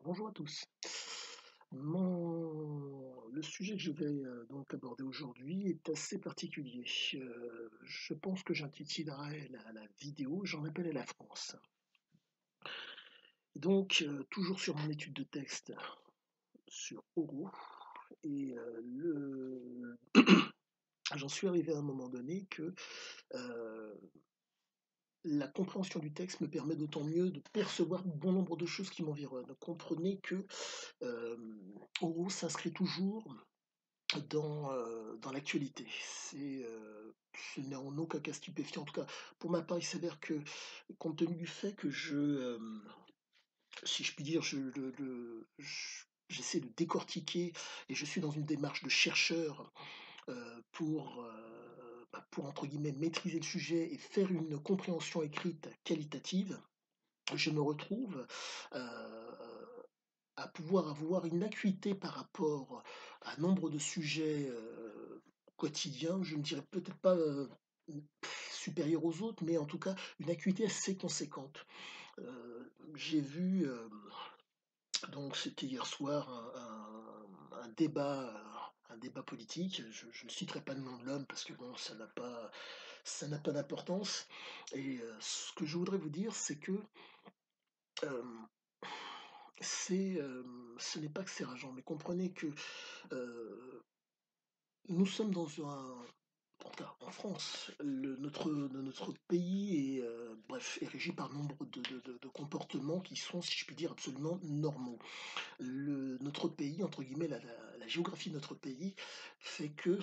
Bonjour à tous. Le sujet que je vais donc aborder aujourd'hui est assez particulier. Je pense que j'intitulerai la vidéo «J'en appelle à la France». Donc, toujours sur mon étude de texte sur Oro, et j'en suis arrivé à un moment donné que la compréhension du texte me permet d'autant mieux de percevoir bon nombre de choses qui m'environnent. Comprenez que Oro s'inscrit toujours dans l'actualité. Ce n'est en aucun cas stupéfiant. En tout cas, pour ma part, il s'avère que, compte tenu du fait que si je puis dire, j'essaie de décortiquer et je suis dans une démarche de chercheur, pour entre guillemets «maîtriser le sujet» et faire une compréhension écrite qualitative, je me retrouve, à pouvoir avoir une acuité par rapport à nombre de sujets, quotidiens. Je ne dirais peut-être pas, supérieurs aux autres, mais en tout cas une acuité assez conséquente. J'ai vu, donc c'était hier soir un débat politique. Je ne citerai pas le nom de l'homme parce que bon, ça n'a pas d'importance, et ce que je voudrais vous dire, c'est que, hem, ce n'est pas que c'est rageant, mais comprenez que, heu, nous sommes dans en tout cas en France, notre pays est régi par nombre de comportements qui sont, si je puis dire, absolument normaux. Notre pays, entre guillemets, la géographie de notre pays fait que,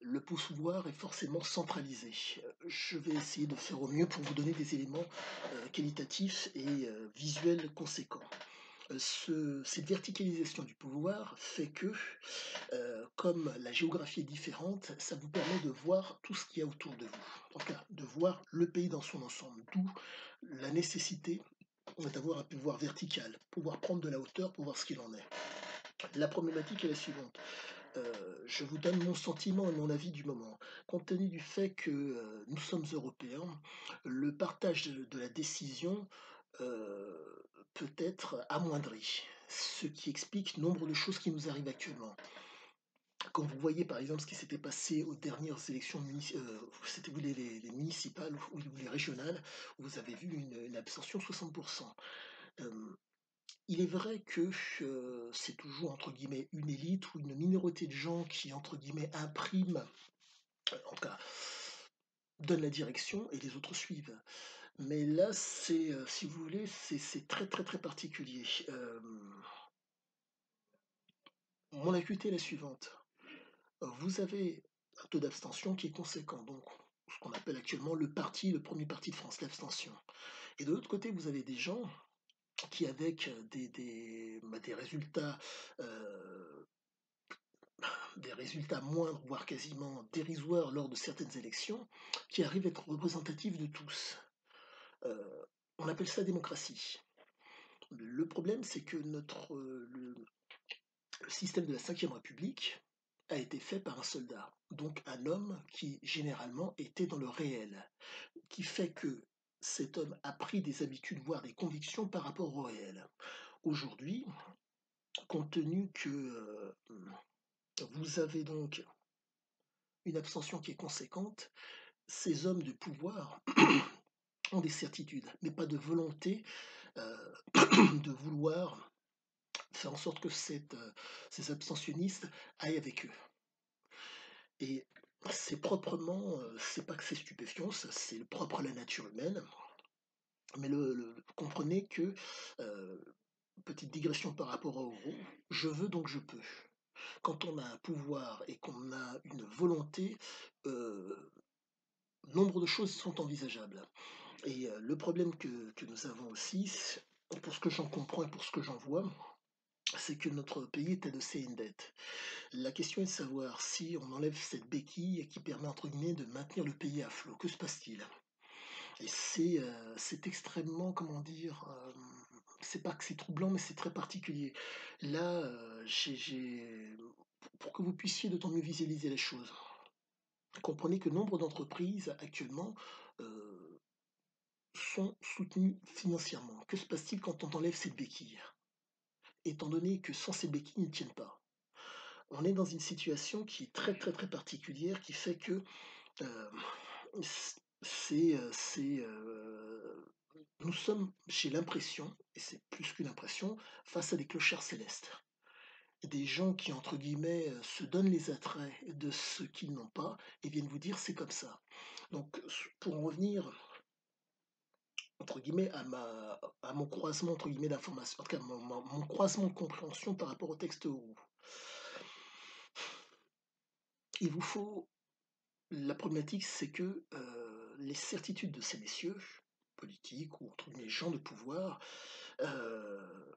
le pouvoir est forcément centralisé. Je vais essayer de faire au mieux pour vous donner des éléments, qualitatifs et visuels conséquents. Cette verticalisation du pouvoir fait que, comme la géographie est différente, ça vous permet de voir tout ce qu'il y a autour de vous. En tout cas, de voir le pays dans son ensemble, d'où la nécessité d'avoir un pouvoir vertical, pouvoir prendre de la hauteur pour voir ce qu'il en est. La problématique est la suivante. Je vous donne mon sentiment et mon avis du moment. Compte tenu du fait que, nous sommes européens, le partage de la décision, peut être amoindri, ce qui explique nombre de choses qui nous arrivent actuellement. Quand vous voyez, par exemple, ce qui s'était passé aux dernières élections c'était où les municipales ou les régionales, où vous avez vu une abstention de 60. Hem, il est vrai que, c'est toujours entre guillemets «une élite» ou une minorité de gens qui entre guillemets «impriment», en tout cas, donnent la direction et les autres suivent. Mais là, si vous voulez, c'est très, très, très particulier. Mon acuité est la suivante: vous avez un taux d'abstention qui est conséquent, donc ce qu'on appelle actuellement le premier parti de France, l'abstention. Et de l'autre côté, vous avez des gens qui, avec heu, des résultats moindres, voire quasiment dérisoires lors de certaines élections, qui arrivent à être représentatifs de tous. Heu, on appelle ça démocratie. Le problème, c'est que le système de la Ve République a été fait par un soldat, donc un homme qui généralement était dans le réel, qui fait que cet homme a pris des habitudes, voire des convictions par rapport au réel. Aujourd'hui, compte tenu que, vous avez donc une abstention qui est conséquente, ces hommes de pouvoir ont des certitudes, mais pas de volonté, heu, de vouloir faire en sorte que ces abstentionnistes aillent avec eux. Et c'est pas que c'est stupéfiant, ça c'est le propre à la nature humaine, mais comprenez que, heu, petite digression par rapport à Euro, je veux donc je peux. Quand on a un pouvoir et qu'on a une volonté, heu, nombre de choses sont envisageables. Et le problème que nous avons aussi, pour ce que j'en comprends et pour ce que j'en vois, c'est que notre pays est adossé à une dette. La question est de savoir si on enlève cette béquille qui permet, entre guillemets, de maintenir le pays à flot. Que se passe-t-il? Et c'est extrêmement, comment dire, c'est pas que c'est troublant, mais c'est très particulier. Là, j'ai pour que vous puissiez d'autant mieux visualiser les choses, comprenez que nombre d'entreprises actuellement, heu, sont soutenues financièrement. que se passe-t-il quand on enlève cette béquille? Étant donné que sans ces béquilles, ils ne tiennent pas. On est dans une situation qui est très, très, très particulière, qui fait que, heu, nous sommes, j'ai l'impression, et c'est plus qu'une impression, face à des clochards célestes. Des gens qui, entre guillemets, se donnent les attraits de ce qu'ils n'ont pas et viennent vous dire: «C'est comme ça». Donc pour en revenir, entre guillemets, à mon «croisement» entre guillemets d'informations, en tout cas mon croisement de compréhension par rapport au texte roux. Il vous faut La problématique, c'est que, les certitudes de ces messieurs, politiques ou entre guillemets gens de pouvoir, heu,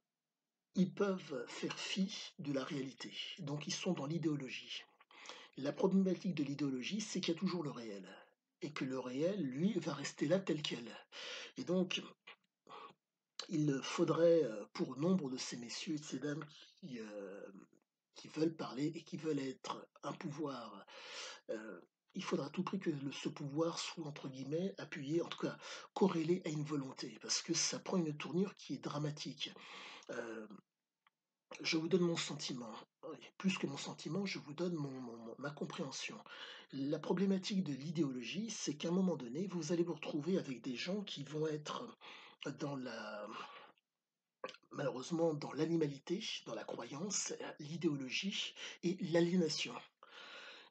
ils peuvent faire fi de la réalité. Donc ils sont dans l'idéologie. La problématique de l'idéologie, c'est qu'il y a toujours le réel et que le réel, lui, va rester là tel quel. Et donc il faudrait, pour nombre de ces messieurs et de ces dames qui veulent parler et qui veulent être un pouvoir, heu, il faudra à tout prix que ce pouvoir soit entre guillemets «appuyé», en tout cas corrélé à une volonté, parce que ça prend une tournure qui est dramatique. Heu, je vous donne mon sentiment, oui, plus que mon sentiment, je vous donne ma compréhension. La problématique de l'idéologie, c'est qu'à un moment donné, vous allez vous retrouver avec des gens qui vont être dans la malheureusement dans l'animalité, dans la croyance, l'idéologie et l'aliénation.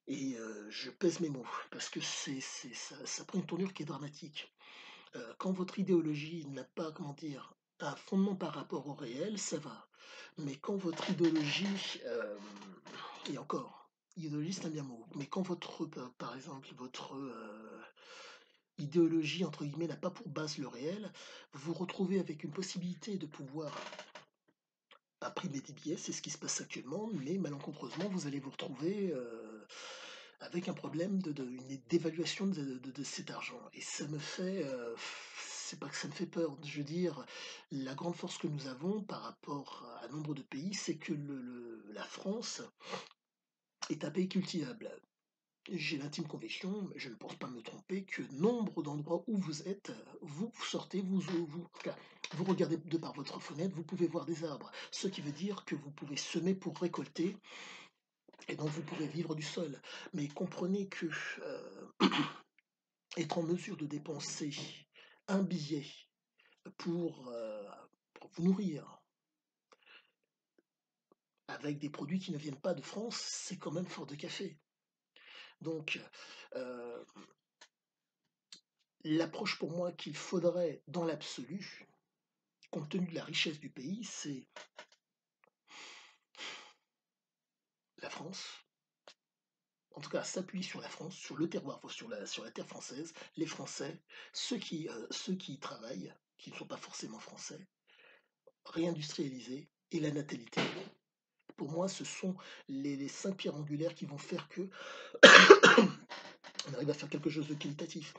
Et je pèse mes mots parce que ça prend une tournure qui est dramatique. Quand votre idéologie n'a pas, comment dire, un fondement par rapport au réel, ça va. Mais quand votre idéologie, et encore, idéologie, c'est un bien mot, mais quand par exemple, votre, idéologie, entre guillemets, n'a pas pour base le réel, vous vous retrouvez avec une possibilité de pouvoir imprimer des billets, c'est ce qui se passe actuellement, mais malencontreusement, vous allez vous retrouver, avec un problème une dévaluation de cet argent et ça me fait, c'est pas que ça me fait peur, je veux dire, la grande force que nous avons par rapport à nombre de pays, c'est que la France est un pays cultivable. J'ai l'intime conviction, mais je ne pense pas me tromper, que nombre d'endroits où vous êtes, vous sortez, en tout cas, vous regardez de par votre fenêtre, vous pouvez voir des arbres. Ce qui veut dire que vous pouvez semer pour récolter et donc vous pourrez vivre du sol. Mais comprenez que être en mesure de dépenser un billet pour, pour vous nourrir avec des produits qui ne viennent pas de France, c'est quand même fort de café. Donc, euh, l'approche pour moi qu'il faudrait dans l'absolu, compte tenu de la richesse du pays, c'est la France. En tout cas, s'appuyer sur la France, sur le terroir, sur la terre française, les Français, ceux qui y travaillent, qui ne sont pas forcément français, réindustrialiser et la natalité. Pour moi, ce sont les 5 pierres angulaires qui vont faire que on arrive à faire quelque chose de qualitatif.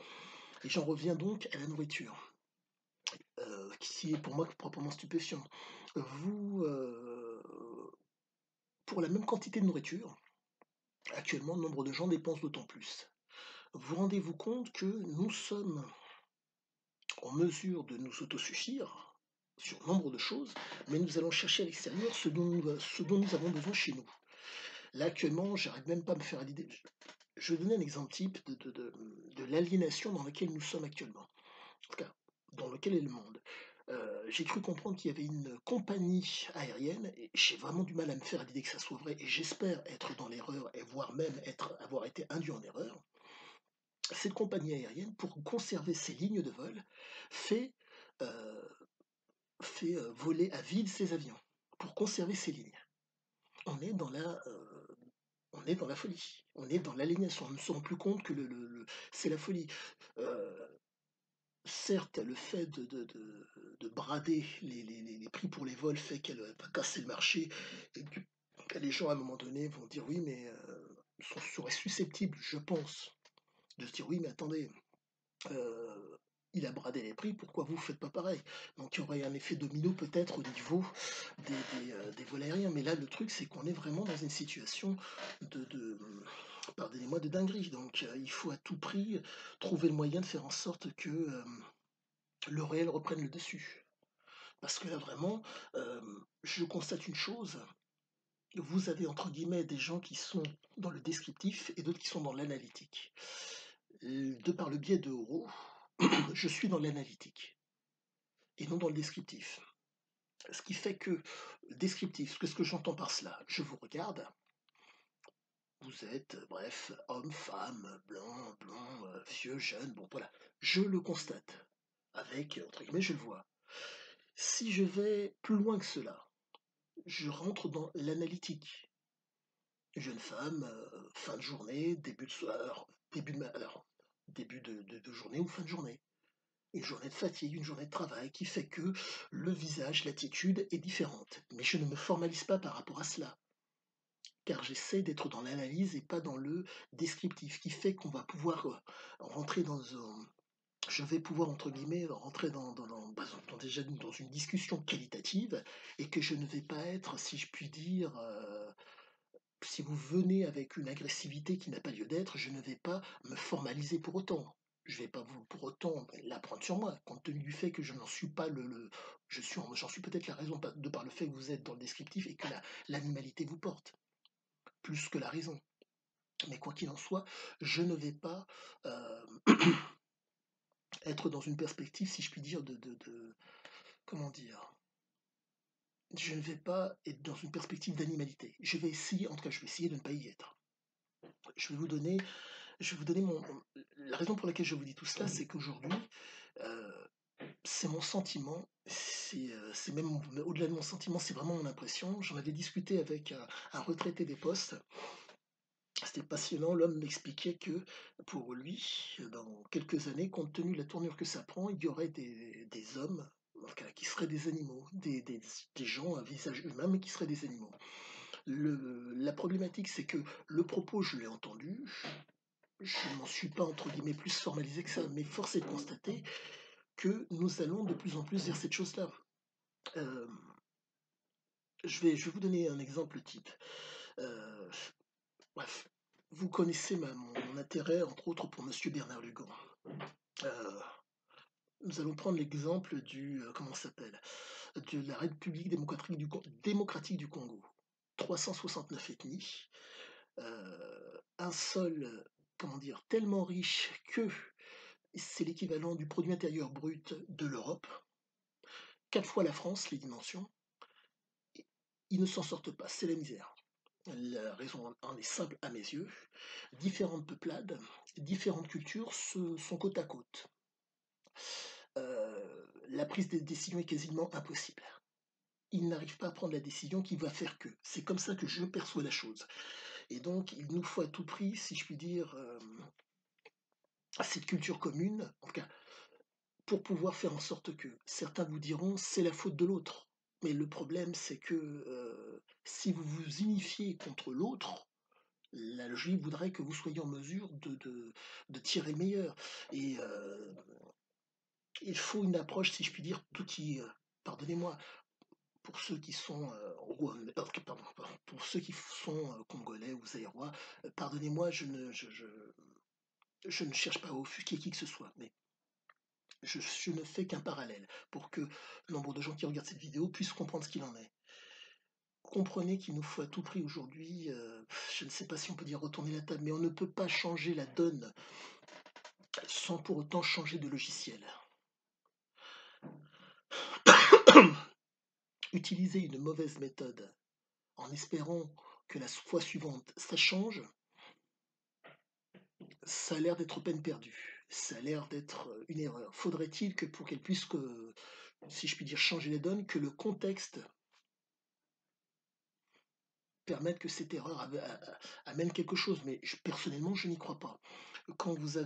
Et j'en reviens donc à la nourriture, qui est pour moi proprement stupéfiant. Vous, pour la même quantité de nourriture, actuellement, le nombre de gens dépense d'autant plus. Vous rendez-vous compte que nous sommes en mesure de nous autosuffire sur nombre de choses, mais nous allons chercher à l'extérieur ce dont nous avons besoin chez nous. Là, actuellement, j'arrive même pas à me faire à l'idée. Je vais donner un exemple type de l'aliénation dans laquelle nous sommes actuellement. En tout cas, dans lequel est le monde. J'ai cru comprendre qu'il y avait une compagnie aérienne, et j'ai vraiment du mal à me faire à l'idée que ça soit vrai, et j'espère être dans l'erreur, et voire même avoir été induit en erreur. Cette compagnie aérienne, pour conserver ses lignes de vol, fait, euh, voler à vide ses avions, pour conserver ses lignes. On est dans on est dans la folie, on est dans l'aliénation, on ne se rend plus compte que c'est la folie. Euh, Certes, le fait de brader les prix pour les vols fait qu'elle va casser le marché et que les gens, à un moment donné, vont dire: «Oui, mais» seraient susceptibles, je pense, de se dire: «Oui, mais attendez, il a bradé les prix, pourquoi vous ne faites pas pareil?» Donc il y aurait un effet domino peut-être au niveau des vols aériens. Mais là, le truc, c'est qu'on est vraiment dans une situation pardonnez-moi, de dinguerie. Donc il faut à tout prix trouver le moyen de faire en sorte que, le réel reprenne le dessus. Parce que là, vraiment, je constate une chose, vous avez entre guillemets des gens qui sont dans le descriptif et d'autres qui sont dans l'analytique. De par le biais de Euro, je suis dans l'analytique et non dans le descriptif. Ce qui fait que descriptif, qu'est-ce que j'entends par cela? Je vous regarde, vous êtes, bref, homme, femme, blanc, blond, vieux, jeune, bon voilà. Je le constate. Avec, entre guillemets, je le vois. Si je vais plus loin que cela, je rentre dans l'analytique. Jeune femme, fin de journée, début de soir, début de journée ou fin de journée. Une journée de fatigue, une journée de travail qui fait que le visage, l'attitude est différente. Mais je ne me formalise pas par rapport à cela, car j'essaie d'être dans l'analyse et pas dans le descriptif, qui fait qu'on va pouvoir rentrer dans un... Je vais pouvoir, entre guillemets, rentrer déjà dans une discussion qualitative et que je ne vais pas être, si je puis dire, si vous venez avec une agressivité qui n'a pas lieu d'être, je ne vais pas me formaliser pour autant. Je ne vais pas vous pour autant la prendre sur moi, compte tenu du fait que je n'en suis pas j'en suis peut-être la raison de par le fait que vous êtes dans le descriptif et que l'animalité vous porte, plus que la raison. Mais quoi qu'il en soit, je ne vais pas être dans une perspective, si je puis dire, comment dire, je ne vais pas être dans une perspective d'animalité. Je vais essayer, en tout cas, je vais essayer de ne pas y être. Je vais vous donner la raison pour laquelle je vous dis tout cela, c'est qu'aujourd'hui, euh, c'est mon sentiment, c'est même au-delà de mon sentiment, c'est vraiment mon impression. J'en avais discuté avec un retraité des postes. C'était passionnant. L'homme m'expliquait que pour lui, dans quelques années, compte tenu de la tournure que ça prend, il y aurait des hommes qui seraient des animaux, des gens à visage humain, mais qui seraient des animaux. La problématique, c'est que le propos, je l'ai entendu, je n'en suis pas entre guillemets plus formalisé que ça, mais force est de constater que nous allons de plus en plus vers cette chose-là. Euh, je vais vous donner un exemple type. Euh, bref, vous connaissez mon intérêt, entre autres, pour Monsieur Bernard Lugan. Euh, nous allons prendre l'exemple comment ça s'appelle, de la République démocratique du Congo. 369 ethnies, un seul, comment dire, tellement riche que c'est l'équivalent du produit intérieur brut de l'Europe, 4 fois la France, les dimensions. Ils ne s'en sortent pas, c'est la misère. La raison en est simple à mes yeux. Différentes peuplades, différentes cultures sont côte à côte. La prise de décision est quasiment impossible. Ils n'arrivent pas à prendre la décision qui va faire que. C'est comme ça que je perçois la chose. Et donc, il nous faut à tout prix, si je puis dire, cette culture commune, en tout cas, pour pouvoir faire en sorte que certains vous diront c'est la faute de l'autre. Mais le problème, c'est que si vous vous unifiez contre l'autre, la logique voudrait que vous soyez en mesure de tirer le meilleur. Et il faut une approche, si je puis dire, tout qui, pardonnez-moi, pour ceux qui sont pour ceux qui sont congolais ou zaïrois, pardonnez-moi, je ne cherche pas à offusquer qui que ce soit, mais je ne fais qu'un parallèle pour que le nombre de gens qui regardent cette vidéo puissent comprendre ce qu'il en est. Comprenez qu'il nous faut à tout prix aujourd'hui, je ne sais pas si on peut dire retourner la table, mais on ne peut pas changer la donne sans pour autant changer de logiciel. Utiliser une mauvaise méthode en espérant que la fois suivante ça change, ça a l'air d'être peine perdue. Ça a l'air d'être une erreur. Faudrait-il que pour qu'elle puisse, si je puis dire, changer la donne, que le contexte permettre que cette erreur amène quelque chose, mais personnellement, je n'y crois pas. Quand vous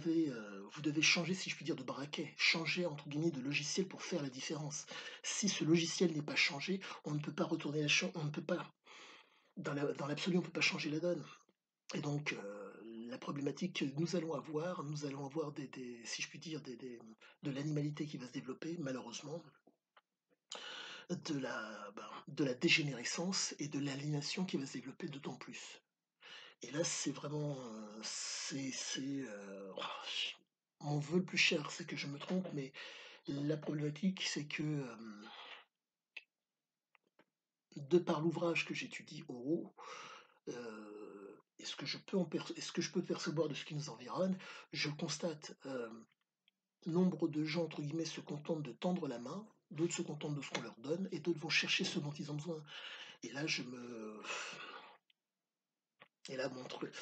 devez changer, si je puis dire, de braquet, changer entre guillemets de logiciel pour faire la différence. Si ce logiciel n'est pas changé, on ne peut pas retourner on ne peut pas, dans l'absolu, on ne peut pas changer la donne. Et donc, la problématique que nous allons avoir si je puis dire, de l'animalité qui va se développer, malheureusement, de la dégénérescence et de l'aliénation qui va se développer d'autant plus. Et là, c'est vraiment, mon vœu le plus cher, c'est que je me trompe, mais la problématique, c'est que de par l'ouvrage que j'étudie au et ce que je peux percevoir de ce qui nous environne, je constate, nombre de gens, entre guillemets, se contentent de tendre la main, d'autres se contentent de ce qu'on leur donne et d'autres vont chercher ce dont ils ont besoin. Et là, je me et là, mon truc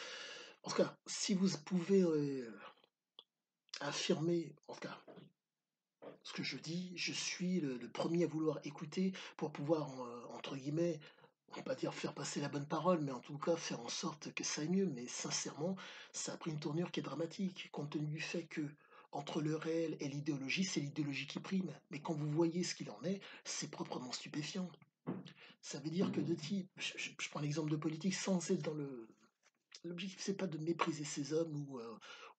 en tout cas, si vous pouvez, affirmer, en tout cas, ce que je dis, je suis le 1er à vouloir écouter pour pouvoir, entre guillemets, on va pas dire faire passer la bonne parole, mais en tout cas faire en sorte que ça aille mieux. Mais sincèrement, ça a pris une tournure qui est dramatique, compte tenu du fait que, entre le réel et l'idéologie, c'est l'idéologie qui prime. Mais quand vous voyez ce qu'il en est, c'est proprement stupéfiant. Ça veut dire que de type, je prends l'exemple de politique sans être dans le. L'objectif, c'est pas de mépriser ces hommes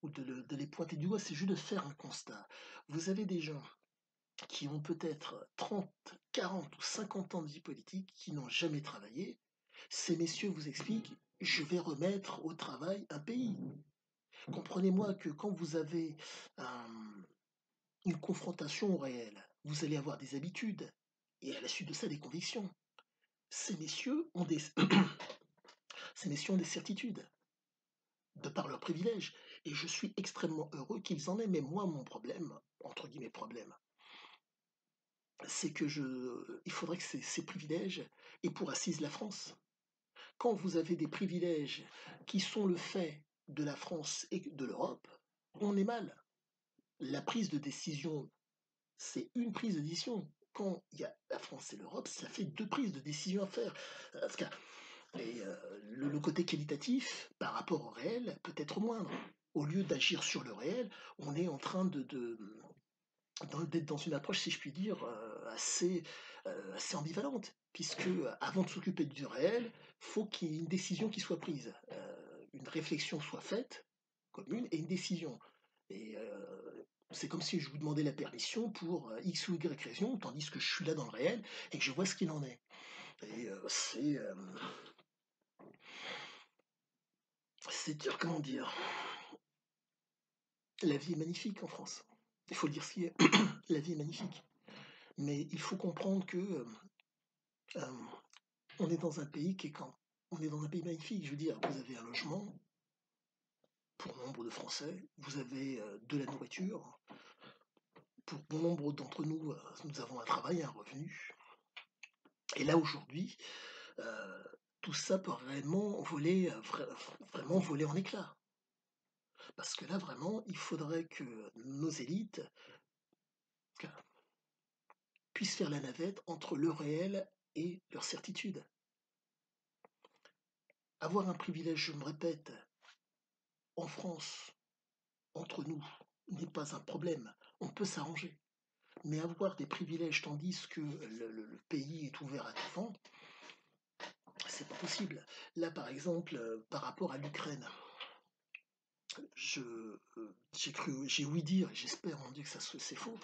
ou de les pointer du doigt, c'est juste de faire un constat. Vous avez des gens qui ont peut-être 30, 40 ou 50 ans de vie politique, qui n'ont jamais travaillé. Ces messieurs vous expliquent, je vais remettre au travail un pays. Comprenez-moi que quand vous avez une confrontation au réel, vous allez avoir des habitudes et à la suite de ça des convictions. Ces messieurs ont des, ces messieurs ont des certitudes de par leurs privilèges. Et je suis extrêmement heureux qu'ils en aient. Mais moi, mon problème, entre guillemets problème, c'est que il faudrait que ces privilèges aient pour assise la France. Quand vous avez des privilèges qui sont le fait de la France et de l'Europe, on est mal. La prise de décision, c'est une prise de décision. Quand il y a la France et l'Europe, ça fait deux prises de décision à faire. Parce que, et le côté qualitatif, par rapport au réel, peut être moindre. Au lieu d'agir sur le réel, on est en train d'être dans une approche, si je puis dire, assez ambivalente. Puisque avant de s'occuper du réel, faut qu'il y ait une décision qui soit prise, une réflexion soit faite, commune, et une décision. Et c'est comme si je vous demandais la permission pour X ou Y raison, tandis que je suis là dans le réel et que je vois ce qu'il en est. Et c'est dire, comment dire, la vie est magnifique en France. Il faut le dire ce qui est. La vie est magnifique. Mais il faut comprendre que euh, on est dans un pays qui est quand on est dans un pays magnifique. Je veux dire, vous avez un logement pour nombre de Français, vous avez de la nourriture. Pour bon nombre d'entre nous, nous avons un travail, un revenu. Et là aujourd'hui, euh, tout ça peut réellement voler, vraiment voler en éclats. Parce que là vraiment, il faudrait que nos élites puissent faire la navette entre le réel et leur certitude. Avoir un privilège, je me répète, en France, entre nous, n'est pas un problème. On peut s'arranger. Mais avoir des privilèges tandis que le pays est ouvert à tout vent, c'est pas possible. Là, par exemple, par rapport à l'Ukraine, j'ai ouï dire, j'espère mon Dieu que c'est faux,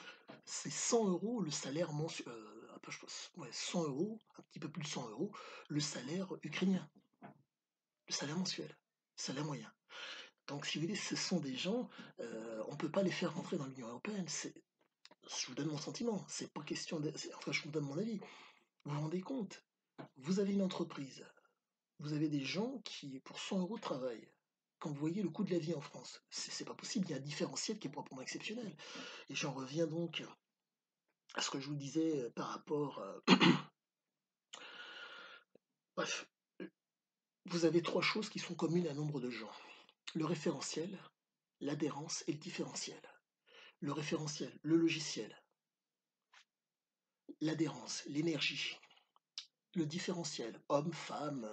c'est 100 euros le salaire mensuel, un peu, je pense, ouais, 100 euros, un petit peu plus de 100 euros, le salaire ukrainien, le salaire mensuel, le salaire moyen. Donc, si vous voulez, ce sont des gens, on ne peut pas les faire rentrer dans l'Union européenne. Je vous donne mon sentiment, c'est pas question de. Enfin, je vous donne mon avis. Vous vous rendez compte? Vous avez une entreprise, vous avez des gens qui, pour 100 euros, travaillent. Quand vous voyez le coût de la vie en France, c'est pas possible, il y a un différentiel qui est proprement exceptionnel. Et j'en reviens donc à ce que je vous disais par rapport. Bref, vous avez trois choses qui sont communes à nombre de gens: le référentiel, l'adhérence et le différentiel. Le référentiel, le logiciel, l'adhérence, l'énergie. Le différentiel, homme, femme,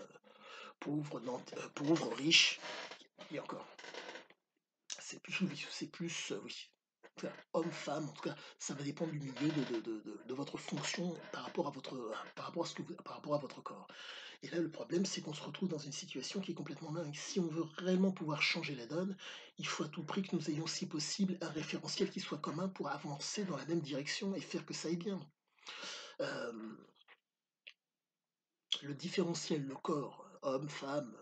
pauvre, pauvre, riche, et encore. C'est plus, oui. Enfin, homme, femme, en tout cas, ça va dépendre du milieu, de votre fonction par rapport à votre corps. Et là, le problème, c'est qu'on se retrouve dans une situation qui est complètement dingue. Si on veut réellement pouvoir changer la donne, il faut à tout prix que nous ayons, si possible, un référentiel qui soit commun pour avancer dans la même direction et faire que ça aille bien. Euh, le différentiel, le corps, homme, femme,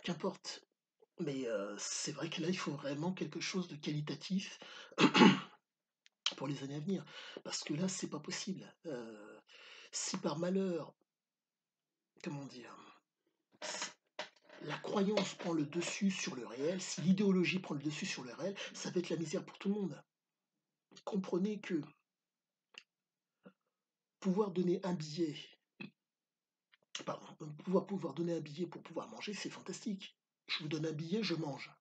qu'importe. Mais c'est vrai que là, il faut vraiment quelque chose de qualitatif pour les années à venir. Parce que là, c'est pas possible. Si par malheur, comment dire, la croyance prend le dessus sur le réel, si l'idéologie prend le dessus sur le réel, ça va être la misère pour tout le monde. Comprenez que pouvoir donner un billet, pardon, pouvoir donner un billet pour pouvoir manger, c'est fantastique. Je vous donne un billet, je mange.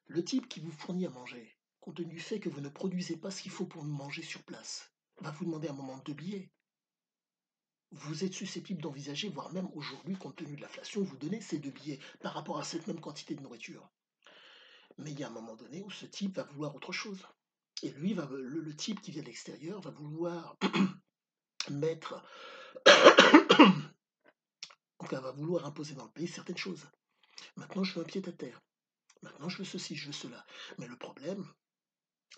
Le type qui vous fournit à manger, compte tenu du fait que vous ne produisez pas ce qu'il faut pour manger sur place, va vous demander un moment de billet. Vous êtes susceptible d'envisager, voire même aujourd'hui, compte tenu de l'inflation, vous donner ces 2 billets par rapport à cette même quantité de nourriture. Mais il y a un moment donné où ce type va vouloir autre chose. Et lui, le type qui vient de l'extérieur va vouloir mettre, enfin, va vouloir imposer dans le pays certaines choses. Maintenant, je veux un pied à terre. Maintenant, je veux ceci, je veux cela. Mais le problème,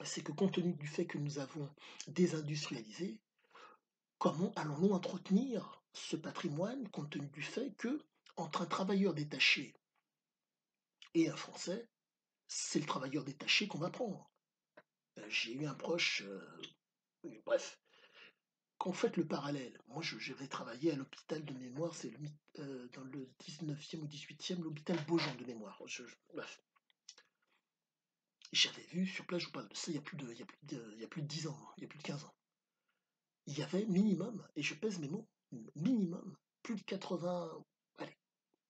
c'est que compte tenu du fait que nous avons désindustrialisé, comment allons-nous entretenir ce patrimoine compte tenu du fait que, entre un travailleur détaché et un Français, c'est le travailleur détaché qu'on va prendre. J'ai eu un proche, bref, quand vous faites le parallèle, moi j'avais travaillé à l'hôpital de mémoire, c'est dans le 19e ou 18e, l'hôpital Beaujon de mémoire. Bref, j'avais vu sur place, je vous parle de ça, il y a plus de 10 ans, il y a plus de 15 ans. Il y avait minimum, et je pèse mes mots, minimum, plus de 80, allez,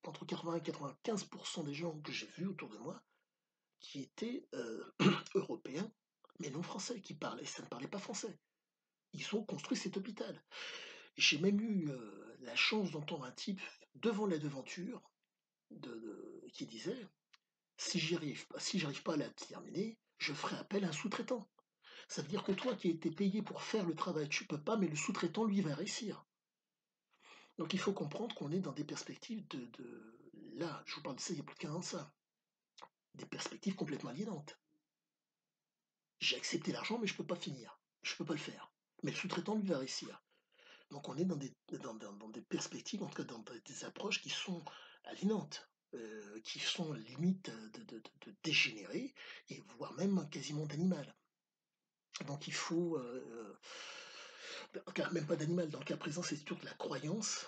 entre 80 et 95% des gens que j'ai vus autour de moi qui étaient européens, mais non français, qui parlaient, ça ne parlait pas français. Ils ont construit cet hôpital. J'ai même eu la chance d'entendre un type devant la devanture qui disait si j'arrive pas à la terminer, je ferai appel à un sous-traitant. Ça veut dire que toi qui as été payé pour faire le travail, tu peux pas, mais le sous-traitant, lui, va réussir. Donc il faut comprendre qu'on est dans des perspectives là, je vous parle de ça il y a plus de 15 ans de ça, des perspectives complètement aliénantes. J'ai accepté l'argent, mais je peux pas finir. Je peux pas le faire. Mais le sous-traitant, lui, va réussir. Donc on est dans des perspectives, en tout cas dans des approches qui sont aliénantes, qui sont limite dégénérées, et voire même quasiment d'animal. Donc il faut, car même pas d'animal, dans le cas présent, c'est surtout la croyance,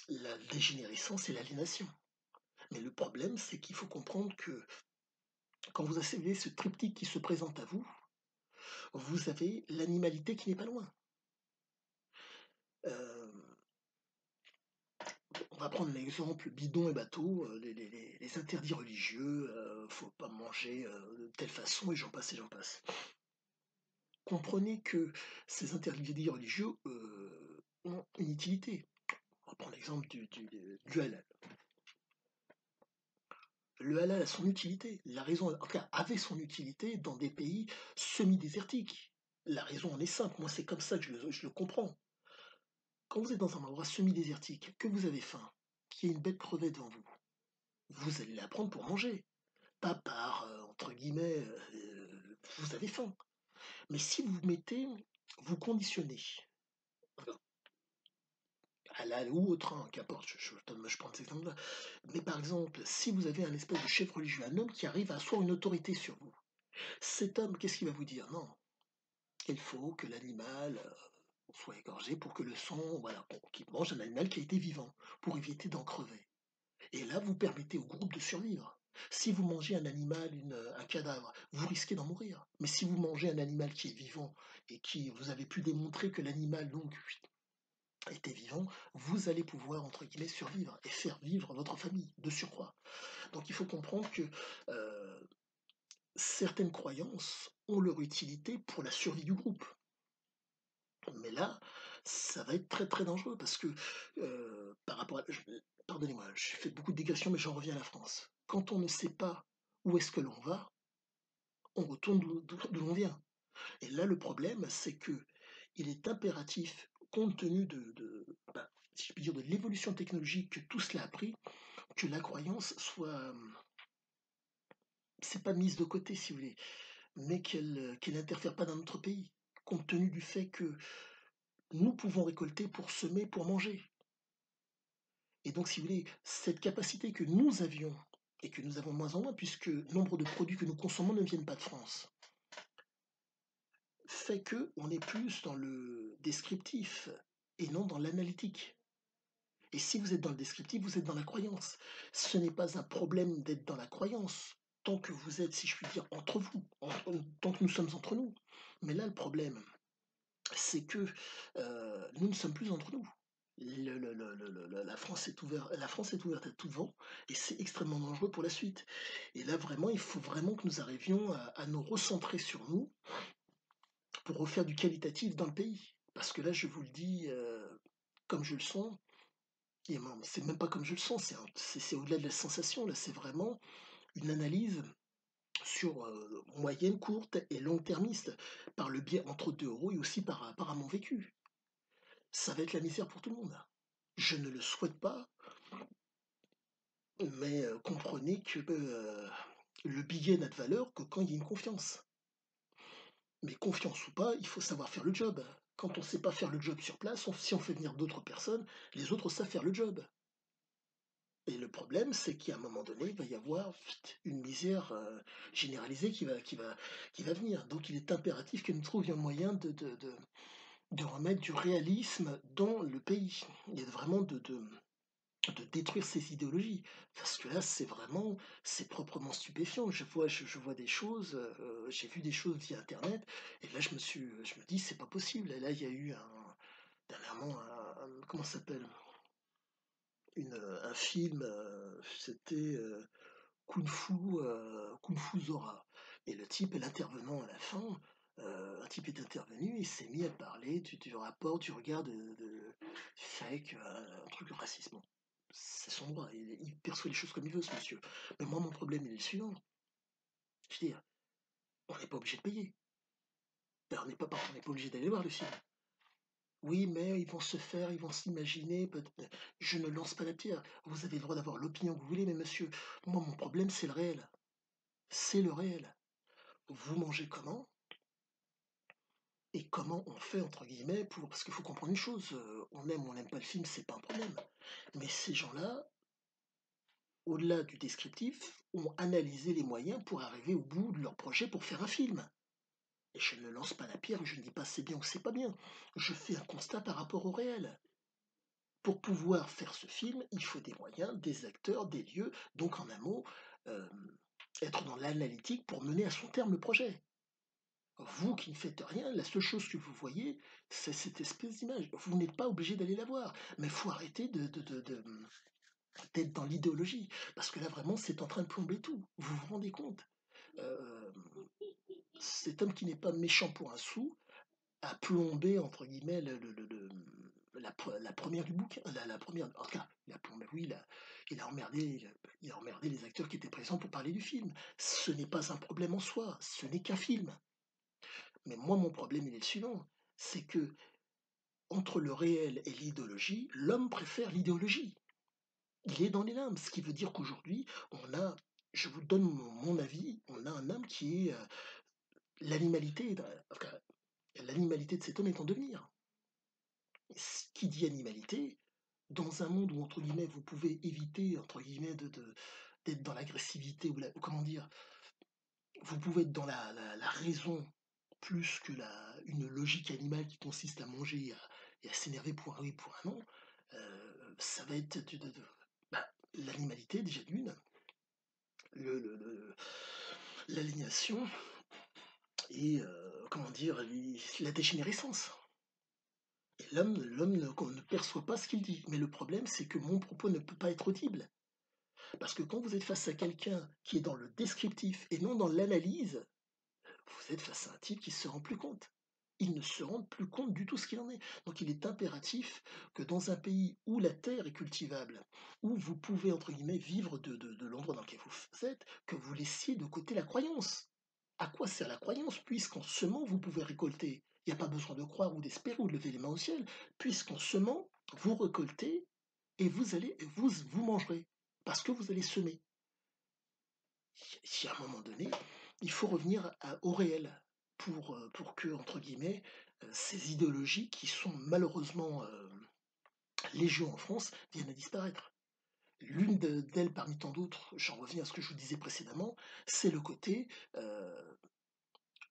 la dégénérescence et l'aliénation. Mais le problème, c'est qu'il faut comprendre que quand vous avez ce triptyque qui se présente à vous, vous avez l'animalité qui n'est pas loin. Euh, On va prendre l'exemple bidon et bateau, les interdits religieux, faut pas manger de telle façon, et j'en passe et j'en passe. Comprenez que ces interdits religieux ont une utilité. On va prendre l'exemple du halal. Le halal a son utilité. La raison, en tout cas, avait son utilité dans des pays semi-désertiques. La raison en est simple. Moi, c'est comme ça que je le comprends. Quand vous êtes dans un endroit semi-désertique, que vous avez faim, qu'il y a une bête crevée devant vous, vous allez la prendre pour manger. Pas par, entre guillemets, vous avez faim. Mais si vous conditionnez, halal ou autre, hein, qu'importe, je prends cet exemple-là. Mais par exemple, si vous avez un espèce de chef religieux, un homme qui arrive à asseoir une autorité sur vous, cet homme, qu'est-ce qu'il va vous dire? Non, il faut que l'animal soit égorgé pour que le sang, voilà, qu'il mange un animal qui a été vivant, pour éviter d'en crever. Et là, vous permettez au groupe de survivre. Si vous mangez un animal, un cadavre, vous risquez d'en mourir. Mais si vous mangez un animal qui est vivant et qui vous avez pu démontrer que l'animal donc était vivant, vous allez pouvoir entre guillemets survivre et faire vivre votre famille de surcroît. Donc il faut comprendre que euh, certaines croyances ont leur utilité pour la survie du groupe. Mais là, ça va être très très dangereux parce que par rapport à... Pardonnez-moi, j'ai fait beaucoup de digressions, mais j'en reviens à la France. Quand on ne sait pas où est-ce que l'on va, on retourne d'où l'on vient. Et là, le problème, c'est que il est impératif, compte tenu si je puis dire, de l'évolution technologique que tout cela a pris, que la croyance soit, c'est pas mise de côté, si vous voulez, mais qu'elle n'interfère pas dans notre pays, compte tenu du fait que nous pouvons récolter pour semer, pour manger. Et donc, si vous voulez, cette capacité que nous avions, et que nous avons de moins en moins, puisque nombre de produits que nous consommons ne viennent pas de France, fait que on est plus dans le descriptif et non dans l'analytique. Et si vous êtes dans le descriptif, vous êtes dans la croyance. Ce n'est pas un problème d'être dans la croyance, tant que vous êtes, si je puis dire, entre vous, tant que nous sommes entre nous. Mais là, le problème, c'est que nous ne sommes plus entre nous. La France est ouverte à tout vent et c'est extrêmement dangereux pour la suite. Et là, vraiment, il faut vraiment que nous arrivions à nous recentrer sur nous pour refaire du qualitatif dans le pays. Parce que là, je vous le dis, comme je le sens, et non, c'est même pas comme je le sens, c'est au-delà de la sensation, là, c'est vraiment une analyse sur moyenne, courte et long termiste, par le biais entre deux euros et aussi par rapport à mon vécu. Ça va être la misère pour tout le monde. Je ne le souhaite pas, mais comprenez que le billet n'a de valeur que quand il y a une confiance. Mais confiance ou pas, il faut savoir faire le job. Quand on ne sait pas faire le job sur place, si on fait venir d'autres personnes, les autres savent faire le job. Et le problème, c'est qu'à un moment donné, il va y avoir une misère généralisée qui va venir. Donc il est impératif que nous trouvions un moyen de remettre du réalisme dans le pays. Il y a vraiment de détruire ces idéologies. Parce que là, c'est proprement stupéfiant. Je vois des choses, j'ai vu des choses via Internet, et là, je me dis, c'est pas possible. Et là, il y a eu dernièrement, comment ça s'appelle? Un film, c'était Kung Fu Zora. Et le type, l'intervenant à la fin, un type est intervenu et s'est mis à parler du rapport du regard avec un truc de racisme. Bon, c'est son droit, il perçoit les choses comme il veut, ce monsieur. Mais moi, mon problème, il est le suivant. Je veux dire, on n'est pas obligé de payer. Ben, on n'est pas obligé d'aller voir le film. Oui, mais ils vont se faire, ils vont s'imaginer. Je ne lance pas la pierre. Vous avez le droit d'avoir l'opinion que vous voulez, mais monsieur, moi, mon problème, c'est le réel. C'est le réel. Vous mangez comment? Et comment on fait, entre guillemets, pour... Parce qu'il faut comprendre une chose, on aime ou on n'aime pas le film, c'est pas un problème. Mais ces gens-là, au-delà du descriptif, ont analysé les moyens pour arriver au bout de leur projet pour faire un film. Et je ne lance pas la pierre, je ne dis pas c'est bien ou c'est pas bien. Je fais un constat par rapport au réel. Pour pouvoir faire ce film, il faut des moyens, des acteurs, des lieux, donc en un mot, euh, être dans l'analytique pour mener à son terme le projet. Vous qui ne faites rien, la seule chose que vous voyez, c'est cette espèce d'image. Vous n'êtes pas obligé d'aller la voir, mais il faut arrêter d'être dans l'idéologie, parce que là vraiment c'est en train de plomber tout. Vous vous rendez compte? Euh, Cet homme qui n'est pas méchant pour un sou a plombé entre guillemets la première du bouquin, la première, en tout cas, il a plombé, oui, il a emmerdé les acteurs qui étaient présents pour parler du film. Ce n'est pas un problème en soi, ce n'est qu'un film. Mais moi, mon problème, il est le suivant, c'est que entre le réel et l'idéologie, l'homme préfère l'idéologie. Il est dans les limbes, ce qui veut dire qu'aujourd'hui, je vous donne mon avis, on a un homme qui est l'animalité, enfin, l'animalité de cet homme est en devenir. Qui dit animalité, dans un monde où, entre guillemets, vous pouvez éviter, entre guillemets, d'être dans l'agressivité, ou comment dire, vous pouvez être dans la raison plus que une logique animale qui consiste à manger et à s'énerver pour un oui, pour un non, ça va être bah, l'animalité, déjà d'une, l'aliénation et, comment dire, la dégénérescence. Et l'homme ne perçoit pas ce qu'il dit. Mais le problème, c'est que mon propos ne peut pas être audible. Parce que quand vous êtes face à quelqu'un qui est dans le descriptif et non dans l'analyse, vous êtes face à un type qui se rend plus compte. Il ne se rend plus compte du tout ce qu'il en est. Donc il est impératif que dans un pays où la terre est cultivable, où vous pouvez, entre guillemets, vivre de l'endroit dans lequel vous êtes, que vous laissiez de côté la croyance. À quoi sert la croyance, puisqu'en semant, vous pouvez récolter? Il n'y a pas besoin de croire ou d'espérer ou de lever les mains au ciel, puisqu'en semant, vous récoltez et vous mangerez, parce que vous allez semer. Il y a un moment donné, il faut revenir au réel pour que, entre guillemets, ces idéologies qui sont malheureusement légion en France viennent à disparaître. L'une d'elles parmi tant d'autres, j'en reviens à ce que je vous disais précédemment, c'est le côté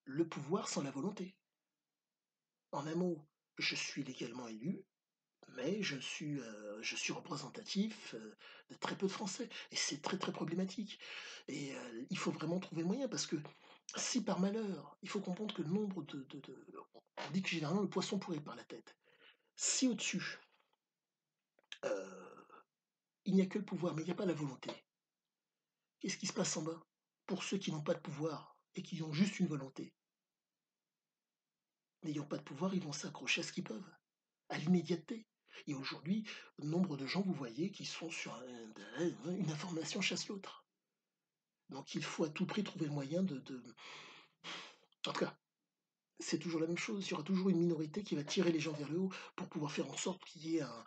le pouvoir sans la volonté. En un mot, je suis légalement élu, mais je suis représentatif, de très peu de Français et c'est très, très problématique et il faut vraiment trouver le moyen parce que si par malheur, il faut comprendre que le nombre de on dit que généralement le poisson pourrit par la tête. Si au-dessus, heu, il n'y a que le pouvoir, mais il n'y a pas la volonté, qu'est-ce qui se passe en bas? Pour ceux qui n'ont pas de pouvoir et qui ont juste une volonté, n'ayant pas de pouvoir, ils vont s'accrocher à ce qu'ils peuvent, à l'immédiateté et aujourd'hui, nombre de gens, vous voyez, qui sont sur une information chasse l'autre. Donc il faut à tout prix trouver le moyen de en tout cas, c'est toujours la même chose, il y aura toujours une minorité qui va tirer les gens vers le haut pour pouvoir faire en sorte qu'il y ait un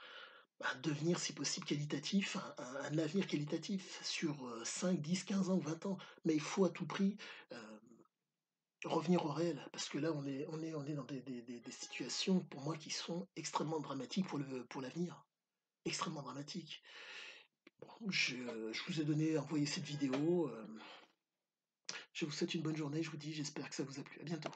devenir si possible qualitatif, un avenir qualitatif sur, 5, 10, 15 ans ou 20 ans. Mais il faut à tout prix, heu, revenir au réel parce que là on est dans des situations pour moi qui sont extrêmement dramatiques pour l'avenir, extrêmement dramatiques. Bon, je vous ai envoyé cette vidéo, je vous souhaite une bonne journée, je vous dis j'espère que ça vous a plu. À bientôt.